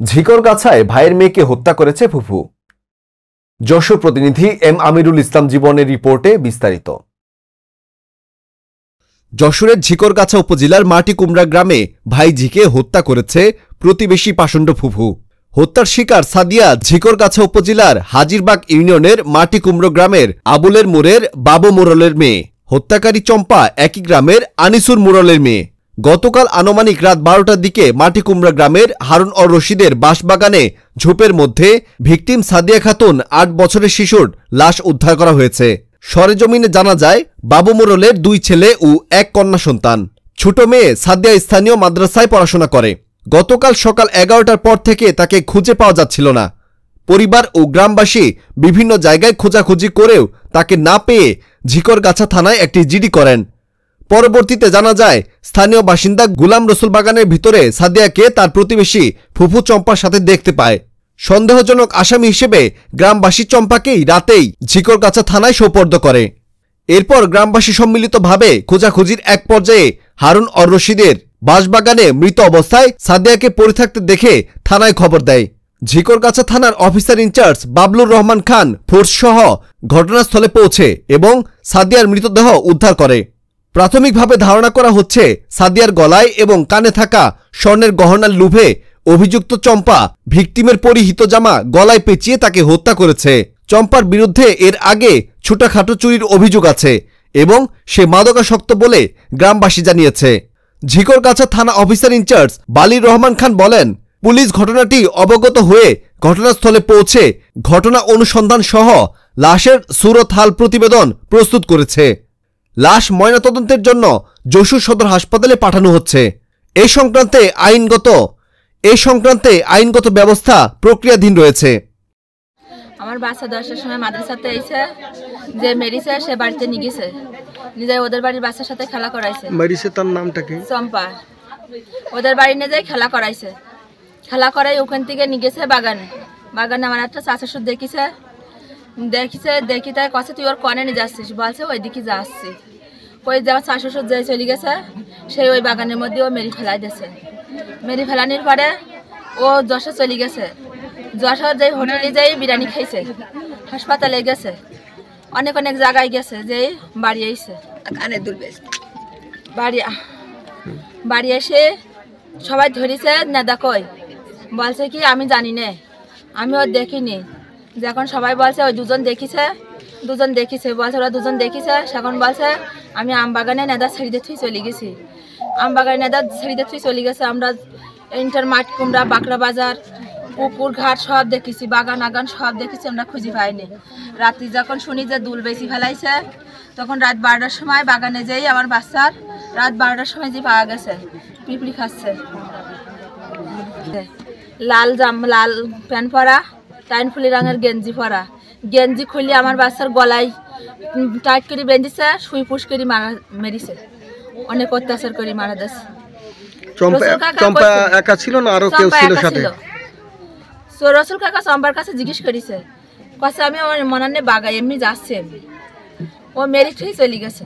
ঝিকরগাছায় ভাইয়ের মেয়েকে হত্যা করেছে ফুফু। যশোর প্রতিনিধি এম আমিরুল ইসলাম জীবনের রিপোর্টে বিস্তারিত। যশোরের ঝিকরগাছা উপজেলার মাটিকুমড়া গ্রামে ভাইঝিকে হত্যা করেছে প্রতিবেশী পাষণ্ড ফুফু। হত্যার শিকার সাদিয়া ঝিকরগাছা উপজেলার হাজিরবাগ ইউনিয়নের মাটিকুমড়ো গ্রামের আবুলের মোড়ের বাবু মোড়লের মেয়ে। হত্যাকারী চম্পা একই গ্রামের আনিসুর মোড়লের মেয়ে। গতকাল আনুমানিক রাত 12টার দিকে মাটিকুমড়া গ্রামের হারুন অর রশিদের বাঁশবাগানে ঝোপের মধ্যে ভিকটিম সাদিয়া খাতুন 8 বছরের শিশুর লাশ উদ্ধার করা হয়েছে। সরেজমিনে জানা যায় বাবু মোড়লের 2 ছেলে ও 1 কন্যা সন্তান। ছোট মেয়ে সাদিয়া স্থানীয় মাদ্রাসায় পড়াশোনা করে। গতকাল সকাল 11টার পর থেকে তাকে খুঁজে পাওয়া যাচ্ছিল না। পরিবার ও গ্রামবাসী বিভিন্ন জায়গায় খোঁজাখুঁজি করেও তাকে না পেয়ে ঝিকরগাছা থানায় একটি জিডি করেন। পরবর্তীতে জানা যায় স্থানীয় বাসিন্দা গুলাম রসুল বাগানের ভিতরে সাদিয়াকে তার প্রতিবেশী ফুফু চম্পার সাথে দেখতে পায়। সন্দেহজনক আসামি হিসেবে গ্রামবাসী চম্পাকেই রাতেই ঝিকরগাছা থানায় সোপর্দ করে। এরপর গ্রামবাসী সম্মিলিতভাবে খোঁজাখুঁজির এক পর্যায়ে হারুন অর রশিদের বাঁশবাগানে মৃত অবস্থায় সাদিয়াকে পড়ে থাকতে দেখে থানায় খবর দেয়। ঝিকরগাছা থানার অফিসার ইনচার্জ বাবলুর রহমান খান ফোর্সসহ ঘটনাস্থলে পৌঁছে এবং সাদিয়ার মৃতদেহ উদ্ধার করে। প্রাথমিকভাবে ধারণা করা হচ্ছে সাদিয়ার গলায় এবং কানে থাকা স্বর্ণের গহনার লোভে অভিযুক্ত চম্পা ভিকটিমের পরিহিত জামা গলায় পেঁচিয়ে তাকে হত্যা করেছে। চম্পার বিরুদ্ধে এর আগে ছোটখাটো চুরির অভিযোগ আছে এবং সে মাদকাসক্ত বলে গ্রামবাসী জানিয়েছে। ঝিকরগাছা থানা অফিসার ইনচার্জ বালির রহমান খান বলেন, পুলিশ ঘটনাটি অবগত হয়ে ঘটনাস্থলে পৌঁছে ঘটনা অনুসন্ধান সহ লাশের সুরত হাল প্রতিবেদন প্রস্তুত করেছে। লাশ ময়নাতদন্তের জন্য যশোর সদর হাসপাতালে পাঠানো হচ্ছে। এই সংক্রান্তে আইনগত ব্যবস্থা প্রক্রিয়াধীন রয়েছে। আমার বাচ্চা 10টার সময় মাদ্রাসাতে এসে যে মেরিসে সে বাড়িতে নিয়ে গেছে, নিজে ওদের বাড়ির বাচ্চার সাথে খেলা করাইছে। মেরিসে তার নামটা কি? চম্পা। ওদের বাড়ি নিয়ে যাই খেলা করাইছে, খেলা করাই ওখান থেকে নিয়ে গেছে বাগানে। আমার একটা চাচা শুধু দেখি তাই কছে তুই ওর কনে নিয়ে যাচ্ছিস, বলছে ওই দিকে যাচ্ছি। ওই যে আমার শাশুড় যে চলে গেছে সেই ওই বাগানের মধ্যে ও মেরি ফেলাই দিয়েছে। মেরি ফেলানির পরে ও যশোর চলে গেছে। যশোর যে হোটেলে যাই বিরিয়ানি খাইছে, হাসপাতালে গেছে, অনেক জায়গায় গেছে, যে বাড়ি এসে বাড়ি এসে সবাই ধরেছে নেদা কই, বলছে কি আমি জানি না, আমি ওর দেখিনি। যখন সবাই বলছে ওই দুজন দেখিছে বলছে ওরা দুজন দেখিছে, সেখন বলছে আমি আমবাগানে নেদা ছেড়ে থুই চলে গেছি। আমবাগানে নেদা ছেড়ে থুই চলে গেছে। আমরা ইন্টার মাটিকুমড়া বাঁকড়া বাজার পুকুর ঘাট সব দেখেছি, বাগান আগান সব দেখেছি, আমরা খুঁজে পাইনি। রাত্রি যখন শুনি যে দুল বেশি ফেলাইছে, তখন রাত 12টার সময় বাগানে যেই আমার বাচ্চার রাত 12টার সময় যে পাওয়া গেছে পিঁপড়ি খাচ্ছে। লাল প্যান্ট পরা, টাইন ফুলি রঙের গেঞ্জি খুলে আমার বাচ্চার গলায় টাইট করে বেঁধেছে, সুই পুষ করে মেরেছে, অনেক অত্যাচার করে মারা দিয়েছে। চম্পা একা ছিল না আরো কেউ ছিল সাথে? রসুল কাকা চম্পার কাছে জিজ্ঞেস করেছে, কাছে আমি আমার মনে বাগায় এমনি যাচ্ছে, ও মেরে চলে গেছে।